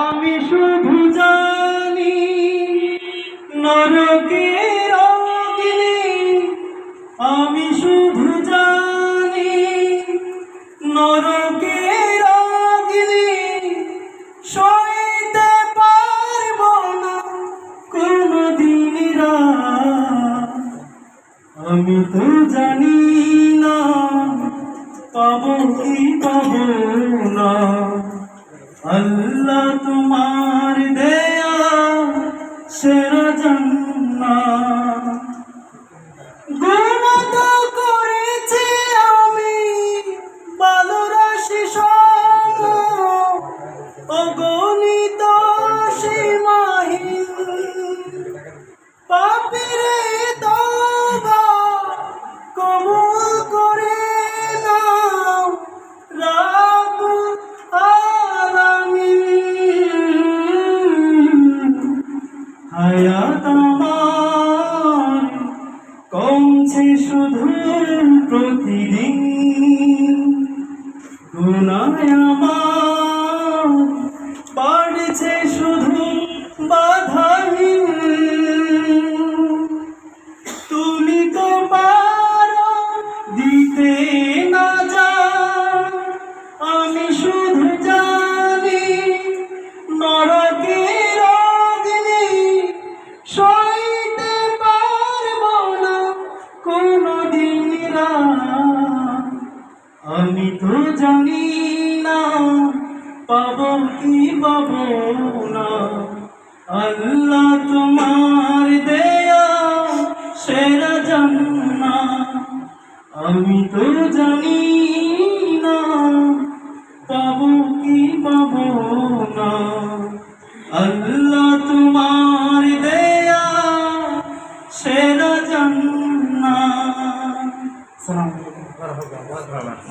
আমি শুধু জানি নরকের অগ্নি, আমি শুধু জানি নরকের অগ্নি সইতে পারব না কোনদিন রাত। আমি তো জানি না পাবো কি পাবো না, আল্লাহ তোমার দেয়া সেরা জান্নাত। গুনাহ তো করেছি আমি ভালোবাসি সম, অগণিত সীমাহীন পাপীরে তওবা কবুল করে নাও রব্বুল আলামিন। হায়াত আমার কমছে শুধু প্রতিদিন, গুনাহ আমার বাড়ছে শুধু বাধাহীন। তুমি তো পারো দিতে না যা, আমি শুধু জানি নরকের অগ্নি সইতে পারব না কোনদিন রাত। আমি তো জানি না পাবো কি পাবো না, আল্লাহ তোমার দেয়া সেরা জান্নাত। আমি তো জানি না পাবো কি পাবো না, আল্লাহ তোমার দেয়া সেরা জান্নাত। সালাম।